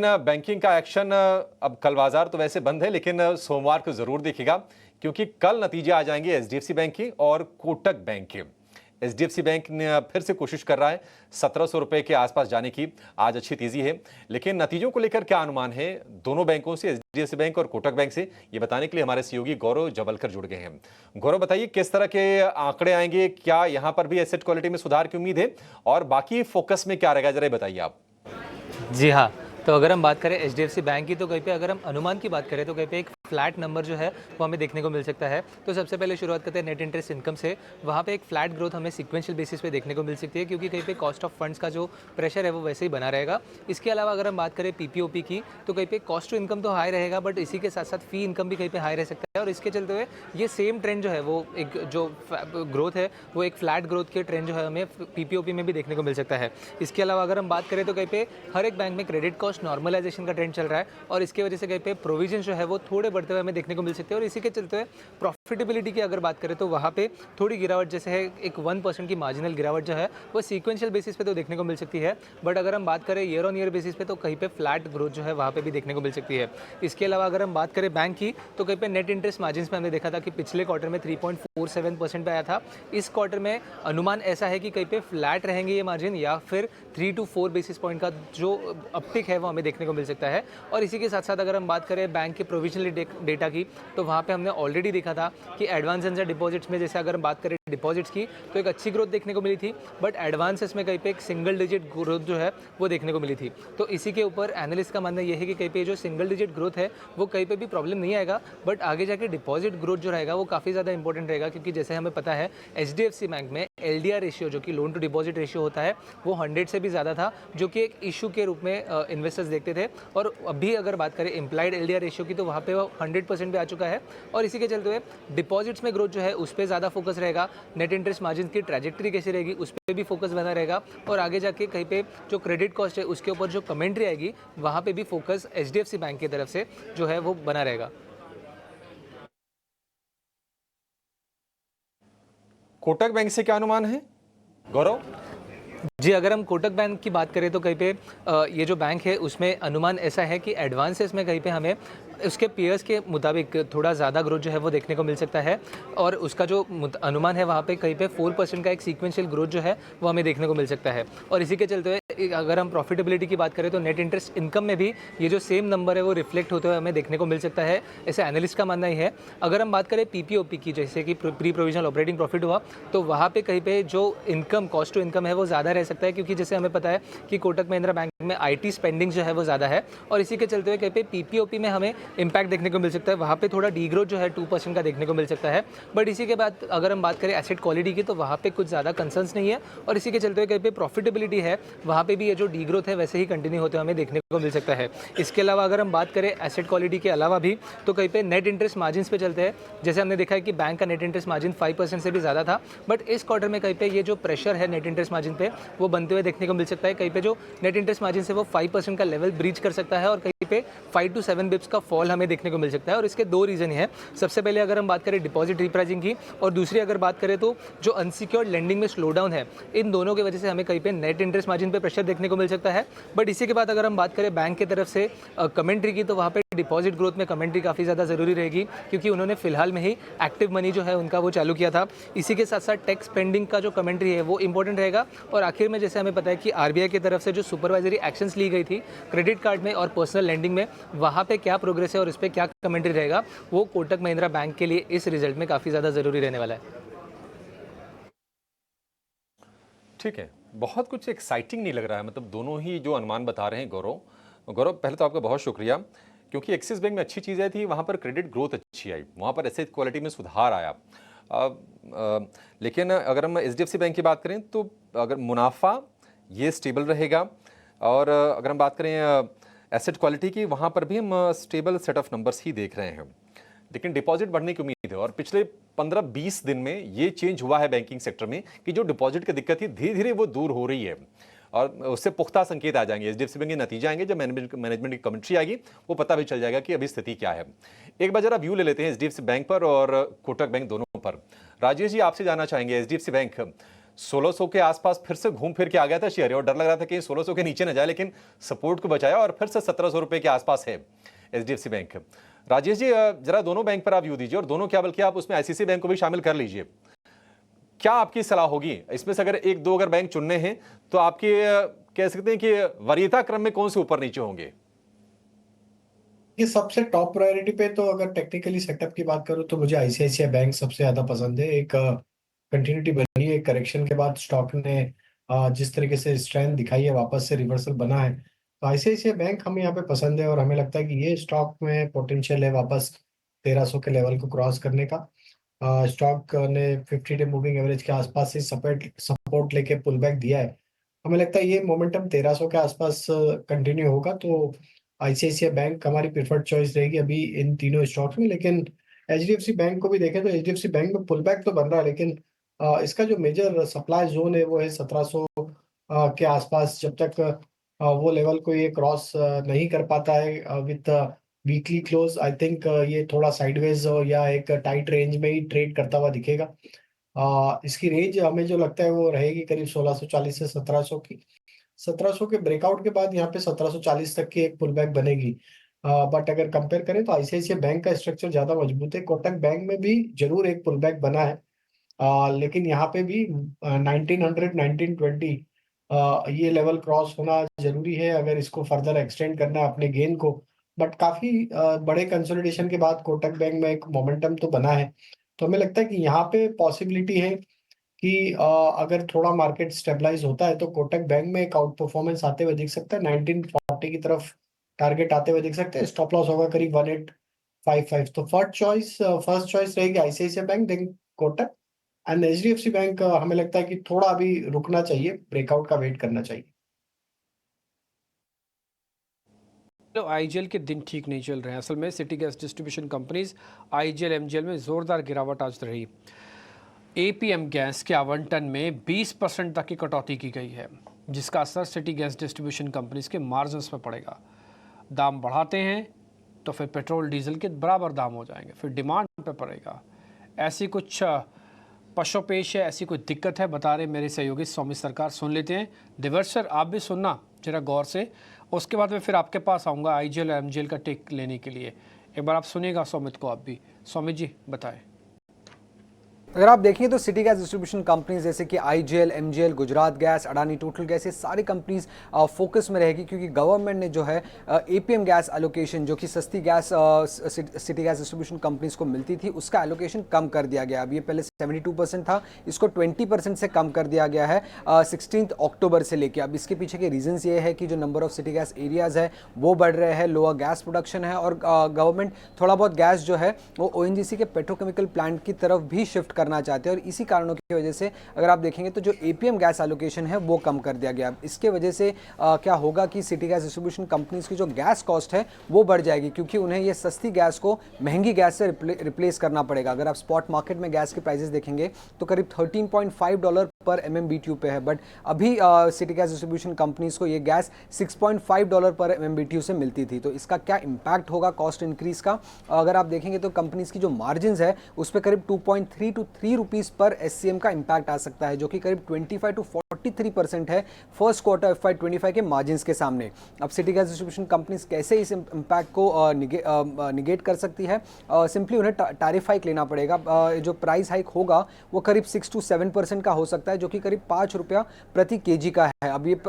Banking का action अब कल बाजार तो वैसे बंद है, लेकिन सोमवार को जरूर देखिएगा, क्योंकि कल नतीजे आ जाएंगे एचडीएफसी बैंक के और कोटक बैंक के। एचडीएफसी बैंक ने फिर से कोशिश कर रहा है 1700 रुपए के आसपास जाने की। आज अच्छी तेजी है, लेकिन नतीजों को लेकर क्या अनुमान है दोनों बैंकों से, एचडीएफसी बैंक और कोटक बैंक से, ये बताने के लिए हमारे सहयोगी गौरव जबलकर जुड़ गए हैं। गौरव, बताइए किस तरह के आंकड़े आएंगे, क्या यहां पर भी एसेट क्वालिटी में सुधार की उम्मीद है और बाकी फोकस में क्या रहेगा, जरा बताइए आप। जी हाँ, तो अगर हम बात करें एचडीएफसी बैंक की, तो कहीं पे अगर हम अनुमान की बात करें तो कहीं पे एक फ्लैट नंबर जो है वो हमें देखने को मिल सकता है। तो सबसे पहले शुरुआत करते हैं नेट इंटरेस्ट इनकम से। वहाँ पे एक फ्लैट ग्रोथ हमें सीक्वेंशियल बेसिस पे देखने को मिल सकती है, क्योंकि कहीं पे कॉस्ट ऑफ फंड्स का जो प्रेशर है वो वैसे ही बना रहेगा। इसके अलावा अगर हम बात करें पीपीओपी की, तो कहीं पे कॉस्ट टू इनकम तो हाई रहेगा, बट इसी के साथ साथ फी इनकम भी कहीं पे हाई रह सकता है। और इसके चलते हुए ये सेम ट्रेंड जो है वो एक जो ग्रोथ है वो एक फ्लैट ग्रोथ के ट्रेंड जो है हमें पीपीओपी में भी देखने को मिल सकता है। इसके अलावा अगर हम बात करें तो कहीं पे हर एक बैंक में क्रेडिट कॉस्ट नॉर्मलाइजेशन का ट्रेंड चल रहा है, और इसकी वजह से कहीं पे प्रोविजन जो है वो थोड़े बढ़ते हुए हमें देखने को मिल सकते हैं। और इसी के चलते हुए प्रॉफिटेबिलिटी की अगर बात करें तो वहाँ पे थोड़ी गिरावट जैसे है, एक 1% की मार्जिनल गिरावट जो है वो सीक्वेंशियल बेसिस पे तो देखने को मिल सकती है। बट अगर हम बात करें ईयर ऑन ईयर बेसिस पे तो कहीं पे फ्लैट ग्रोथ जो है वहाँ पे भी देखने को मिल सकती है। इसके अलावा अगर हम बात करें बैंक की, तो कहीं पे नेट इंटरेस्ट मार्जिन में हमने देखा था कि पिछले क्वार्टर में 3.47% पे आया था। इस क्वार्टर में अनुमान ऐसा है कि कहीं पे फ्लैट रहेंगे ये मार्जिन, या फिर 3 to 4 बेसिस पॉइंट का जो अपटिक है वो हमें देखने को मिल सकता है। और इसी के साथ साथ अगर हम बात करें बैंक के प्रोविजनल डेटा की, तो वहाँ पे हमने ऑलरेडी देखा था कि एडवांस एंड डिपॉजिट्स में, जैसे अगर हम बात करें डिपॉजिट्स की, तो एक अच्छी ग्रोथ देखने को मिली थी, बट एडवांसेस में कहीं पे एक सिंगल डिजिट ग्रोथ जो है वो देखने को मिली थी। तो इसी के ऊपर एनालिस्ट का मानना यह है कि कहीं पे जो सिंगल डिजिट ग्रोथ है वो कहीं पे भी प्रॉब्लम नहीं आएगा, बट आगे जाके डिपॉजिट ग्रोथ जो रहेगा वो काफ़ी ज़्यादा इंपॉर्टेंट रहेगा, क्योंकि जैसे हमें पता है एचडीएफसी बैंक में एलडीआर रेशियो, जो कि लोन टू डिपॉजिट रेशियो होता है, वो 100 से भी ज़्यादा था, जो कि एक इशू के रूप में इन्वेस्टर्स देखते थे। और अभी अगर बात करें इम्प्लाइड एलडीआर रेशियो की, तो वहाँ पे वो 100% पे आ चुका है। और इसी के चलते हुए डिपॉजिट्स में ग्रोथ जो है उस पर ज़्यादा फोकस रहेगा। नेट इंटरेस्ट मार्जिन की ट्रैजेक्टरी कैसी रहेगी उस पर भी फोकस बना रहेगा। और आगे जाके कहीं पे जो क्रेडिट कॉस्ट है उसके ऊपर जो कमेंट्री आएगी, वहाँ पे भी फोकस एचडीएफसी बैंक की तरफ से जो है वो बना रहेगा। कोटक बैंक से क्या अनुमान है गौरव? जी, अगर हम कोटक बैंक की बात करें तो कहीं पे ये जो बैंक है उसमें अनुमान ऐसा है कि एडवांसेस में कहीं पे हमें उसके पीयर्स के मुताबिक थोड़ा ज़्यादा ग्रोथ जो है वो देखने को मिल सकता है। और उसका जो अनुमान है वहाँ पे कहीं पे 4% का एक सीक्वेंशियल ग्रोथ जो है वो हमें देखने को मिल सकता है। और इसी के चलते हुए अगर हम प्रॉफिटेबिलिटी की बात करें तो नेट इंटरेस्ट इनकम में भी ये जो सेम नंबर है वो रिफ्लेक्ट होते हुए हमें देखने को मिल सकता है, ऐसे एनालिस्ट का मानना ही है। अगर हम बात करें पीपीओपी की, जैसे कि प्री प्रोविजनल ऑपरेटिंग प्रॉफिट हुआ, तो वहाँ पे कहीं पे जो इनकम, कॉस्ट टू इनकम है वो ज़्यादा रह सकता है, क्योंकि जैसे हमें पता है कि कोटक महिंद्रा बैंक में आईटी स्पेंडिंग जो है वो ज़्यादा है। और इसी के चलते हुए कहीं पे पीपीओपी में हमें इंपैक्ट देखने को मिल सकता है, वहाँ पे थोड़ा डीग्रोथ जो है 2% का देखने को मिल सकता है। बट इसी के बाद अगर हम बात करें एसेट क्वालिटी की, तो वहाँ पे कुछ ज़्यादा कंसर्न्स नहीं है। और इसी के चलते हुए कहीं पे प्रॉफिटेबिलिटी है, वहाँ पे भी ये जो डीग्रोथ है वैसे ही कंटिन्यू होते हुए हमें देखने को मिल सकता है। इसके अलावा अगर हम बात करें एसेट क्वालिटी के अलावा भी, तो कहीं पे नेट इंटरेस्ट मार्जिन पे चलते हैं। जैसे हमने देखा है कि बैंक का नेट इंटरेस्ट मार्जिन 5% से भी ज़्यादा था, बट इस क्वार्टर में कहीं पे ये जो प्रेशर है नेट इंटरेस्ट मार्जिन पे वो बनते हुए देखने को मिल सकता है। कहीं पे जो नेट इंटरेस्ट मार्जिन से वो 5% का लेवल ब्रीच कर सकता है, और कहीं पे 5 to 7 बिप्स का फॉल हमें देखने को मिल सकता है। और इसके दो रीज़न है। सबसे पहले अगर हम बात करें डिपॉजिट रिप्राइसिंग की, और दूसरी अगर बात करें तो जो अनसिक्योर्ड लेंडिंग में स्लो डाउन है, इन दोनों की वजह से हमें कहीं पे नेट इंटरेस्ट मार्जिन पे प्रेशर देखने को मिल सकता है। बट इसी के बाद अगर हम बात करें बैंक की तरफ से कमेंट्री की, तो वहाँ पे डिपॉजिट ग्रोथ में कमेंट्री काफ़ी ज़्यादा ज़रूरी रहेगी, क्योंकि उन्होंने फिलहाल में ही एक्टिव मनी जो है उनका वो चालू किया था। इसी के साथ साथ टैक्स स्पेंडिंग का जो कमेंट्री है वो इंपॉर्टेंट रहेगा। और आखिर में जैसे हमें पता है कि आरबीआई की तरफ से जो सुपरवाइजरी एक्शंस ली गई थी क्रेडिट कार्ड में और पर्सनल लेंडिंग में, वहाँ पे क्या प्रोग्रेस है और इस पर क्या कमेंट्री रहेगा, वो कोटक महिंद्रा बैंक के लिए इस रिजल्ट में काफ़ी ज़्यादा ज़रूरी रहने वाला है। ठीक है, बहुत कुछ एक्साइटिंग नहीं लग रहा है, मतलब दोनों ही जो अनुमान बता रहे हैं गौरव। गौरव, पहले तो आपका बहुत शुक्रिया, क्योंकि एक्सिस बैंक में अच्छी चीज़ें थी, वहाँ पर क्रेडिट ग्रोथ अच्छी आई, वहाँ पर एसेट क्वालिटी में सुधार आया। लेकिन अगर हम एचडीएफसी बैंक की बात करें तो अगर मुनाफा ये स्टेबल रहेगा, और अगर हम बात करें एसेट क्वालिटी की, वहाँ पर भी हम स्टेबल सेट ऑफ नंबर्स ही देख रहे हैं। लेकिन डिपॉजिट बढ़ने की उम्मीद है, और पिछले 15-20 दिन में ये चेंज हुआ है बैंकिंग सेक्टर में कि जो डिपॉजिट की दिक्कत थी धीरे धीरे वो दूर हो रही है, और उससे पुख्ता संकेत आ जाएंगे। एचडीएफसी बैंक के नतीजे आएंगे, जब मैनेजमेंट की कमेंट्री आएगी वो पता भी चल जाएगा कि अभी स्थिति क्या है। एक बार जरा व्यू ले लेते हैं एचडीएफसी बैंक पर और कोटक बैंक दोनों पर। राजेश जी, आपसे जानना चाहेंगे, एचडीएफसी बैंक 1600 के आसपास फिर से घूम फिर के आ गया था शेयर और डर लग रहा था कि 1600 के नीचे न जाए, लेकिन सपोर्ट को बचाया और फिर से 1700 रुपए के आसपास है एचडीएफसी बैंक। राजेश जी, जरा दोनों बैंक पर आप व्यू दीजिए, और दोनों क्या बल्कि आप उसमें आईसीआईसीआई बैंक को भी शामिल कर लीजिए। क्या आपकी सलाह होगी इसमें से? अगर एक दो अगर बैंक चुनने हैं तो आपके कह सकते हैं कि वरीयता क्रम में कौन से ऊपर नीचे होंगे? ये सबसे टॉप प्रायोरिटी पे तो अगर टेक्निकली सेटअप की बात करूँ तो मुझे आईसीआईसीआई बैंक सबसे ज्यादा पसंद है। एक कंटिन्यूटी बनी है, एक करेक्शन के बाद स्टॉक ने जिस तरीके से स्ट्रेंथ दिखाई है, वापस से रिवर्सल बना है, तो आईसीआईसीआई बैंक हमें यहाँ पे पसंद है और हमें लगता है कि ये स्टॉक में पोटेंशियल है वापस 1300 के लेवल को क्रॉस करने का। स्टॉक ने 50 डे मूविंग एवरेज के आसपास से सपोर्ट लेके पुल बैक दिया है। हमें लगता है ये मोमेंटम 1300 के आसपास कंटिन्यू होगा, तो आईसीआईसीआई बैंक हमारी प्रेफर्ड चॉइस रहेगी अभी इन तीनों स्टॉक्स में। लेकिन एचडीएफसी बैंक को भी देखें तो एचडीएफसी बैंक में पुल बैक तो बन रहा है, लेकिन इसका जो मेजर सप्लाई जोन है वो है 1700 के आसपास। जब तक वो लेवल को ये क्रॉस नहीं कर पाता है with weekly close, I think ये थोड़ा साइडवेज या एक टाइट रेंज में ही ट्रेड करता हुआ दिखेगा। इसकी रेंज हमें जो लगता है वो रहेगी करीब 1640 से 1700 की। 1700 के ब्रेकआउट के बाद यहाँ पे 1740 तक की एक पुल बैक बनेगी। बट अगर कंपेयर करें तो आईसीआईसीआई बैंक का स्ट्रक्चर ज्यादा मजबूत है। कोटक बैंक में भी जरूर एक पुल बैक बना है, लेकिन यहाँ पे भी 1900 1920 ये लेवल क्रॉस होना जरूरी है अगर इसको फर्दर एक्सटेंड करना है अपने गेन को। बट काफी बड़े कंसोलिडेशन के बाद कोटक बैंक में एक मोमेंटम तो बना है, तो हमें लगता है कि यहाँ पे पॉसिबिलिटी है कि अगर थोड़ा मार्केट स्टेबलाइज होता है तो कोटक बैंक में एक आउट परफॉर्मेंस आते हुए दिख सकता है। 1940 की तरफ टारगेट आते हुए दिख सकते हैं। स्टॉप लॉस होगा करीब 1855। तो फर्स्ट चॉइस रहेगी ICICI bank, then Kotak and HDFC bank. हमें लगता है कि थोड़ा अभी रुकना चाहिए, ब्रेकआउट का वेट करना चाहिए। तो आईजीएल के दिन ठीक नहीं चल रहे हैं। असल में city gas distribution companies IGL MGL में जोरदार गिरावट आज रही। एपीएम गैस के आवंटन में 20% तक की कटौती की गई है, जिसका असर सिटी गैस डिस्ट्रीब्यूशन कंपनीज के मार्जिन्स पर पड़ेगा। दाम बढ़ाते हैं तो फिर पेट्रोल डीजल के बराबर दाम हो जाएंगे, फिर डिमांड पे पड़ेगा। ऐसी कुछ पशोपेश है, ऐसी कोई दिक्कत है, बता रहे मेरे सहयोगी सौमित सरकार। सुन लेते हैं। दिवर्ष सर, आप भी सुनना जरा गौर से, उसके बाद मैं फिर आपके पास आऊँगा आईजीएल और एमजीएल का टेक लेने के लिए। एक बार आप सुनिएगा सौमित को। आप भी सौमित जी बताएं। अगर आप देखेंगे तो सिटी गैस डिस्ट्रीब्यूशन कंपनीज जैसे कि IGL, MGL, Gujarat gas, Adani total gas, ये सारी कंपनीज फोकस में रहेगी, क्योंकि गवर्नमेंट ने जो है एपीएम गैस एलोकेशन, जो कि सस्ती gas city gas distribution companies को मिलती थी, उसका एलोकेशन कम कर दिया गया। अब ये पहले 72% था, इसको 20% से कम कर दिया गया है 16 अक्टूबर से लेकर। अब इसके पीछे के रीजंस ये है कि जो number of city gas areas है वो बढ़ रहे हैं, लोअर गैस प्रोडक्शन है, और गवर्नमेंट थोड़ा बहुत गैस जो है वो ओएनजीसी के पेट्रोकेमिकल प्लांट की तरफ भी शिफ्ट करना चाहते हैं, और इसी कारणों की वजह से अगर आप देखेंगे तो जो एपीएम गैस एलोकेशन है वो कम कर दिया गया। इसके वजह से क्या होगा कि सिटी गैस डिस्ट्रीब्यूशन कंपनीज की जो गैस कॉस्ट है वो बढ़ जाएगी, क्योंकि उन्हें ये सस्ती गैस को महंगी गैस से रिप्लेस करना पड़ेगा। अगर आप स्पॉट मार्केट में गैस के प्राइसेस देखेंगे तो करीब $13.5 पर MMBTU पे है, बट अभी सिटी गैस डिस्ट्रीब्यूशन कंपनीज को ये गैस $6.5 पर MMBTU से मिलती थी। तो इसका क्या इम्पैक्ट होगा कॉस्ट इंक्रीज का? अगर आप देखेंगे तो कंपनीज की जो मार्जिन है उस पर करीब 2.3 to 3 रुपीज़ पर SCM का इम्पैक्ट आ सकता है, जो कि करीब 25 to 43% है फर्स्ट क्वार्टर FY25 के मार्जिन के सामने। अब सिटी गैस डिस्ट्रीब्यूशन कंपनीज कैसे इस इम्पैक्ट को निगेट कर सकती है? सिंपली उन्हें टैरिफ हाइक लेना पड़ेगा। जो प्राइस हाइक होगा वो करीब 6 to 7% का हो सकता है, जो कि करीब ₹5 प्रति केजी का है। अब ये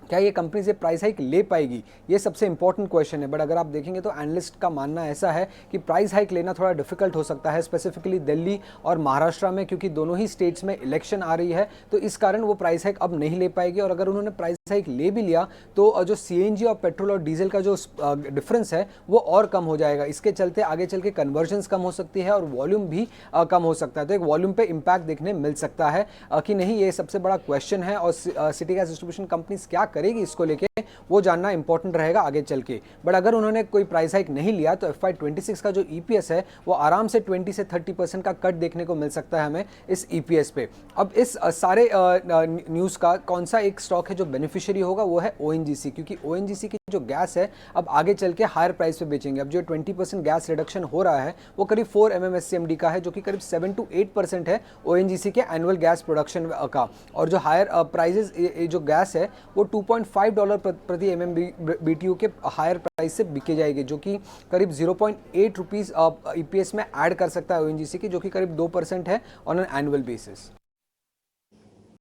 क्या ये कंपनी से प्राइस हाइक ले पाएगी, ये सबसे इंपॉर्टेंट क्वेश्चन है। बट अगर आप देखेंगे तो एनालिस्ट का मानना ऐसा है कि प्राइस हाइक लेना थोड़ा डिफिकल्ट हो सकता है, स्पेसिफिकली दिल्ली और महाराष्ट्र में, क्योंकि दोनों ही स्टेट्स में इलेक्शन आ रही है, तो इस कारण वो प्राइस हाइक अब नहीं ले पाएगी। और अगर उन्होंने प्राइस हाइक ले भी लिया तो जो सीएनजी और पेट्रोल और डीजल का जो डिफरेंस है वो और कम हो जाएगा। इसके चलते आगे चल के कन्वर्जन्स कम हो सकती है और वॉल्यूम भी कम हो सकता है। तो एक वॉल्यूम पे इम्पैक्ट देखने मिल सकता है कि नहीं, ये सबसे बड़ा क्वेश्चन है। और सिटी गैस डिस्ट्रीब्यूशन कंपनीज क्या करेगी इसको लेके, वो जानना इंपॉर्टेंट रहेगा आगे चल के। बट अगर उन्होंने कोई प्राइस हाइक नहीं लिया तो FY26 का जो EPS है वो आराम से 20 से 30% का कट देखने को मिल सकता है हमें इस EPS पे। अब इस सारे न्यूज़ का कौन सा एक स्टॉक है जो बेनिफिशियरी होगा, वो है ONGC, क्योंकि ONGC की जो गैस है अब आगे चल के हायर प्राइस पे बेचेंगे। अब जो 20% गैस रिडक्शन हो रहा है वो करीब 4 MMSCMD का है, जो कि करीब 7 to 8% है ONGC के एनुअल गैस प्रोडक्शन का। और जो हायर प्राइजेस जो गैस है वो $2.5 प्रति MMBTU के हायर प्राइस से बिके जाएगी, जो कि करीब 0.8 रुपीज़ EPS में ऐड कर सकता है ONGC की, जो कि करीब 2% है ऑन एन एनुअल बेसिस।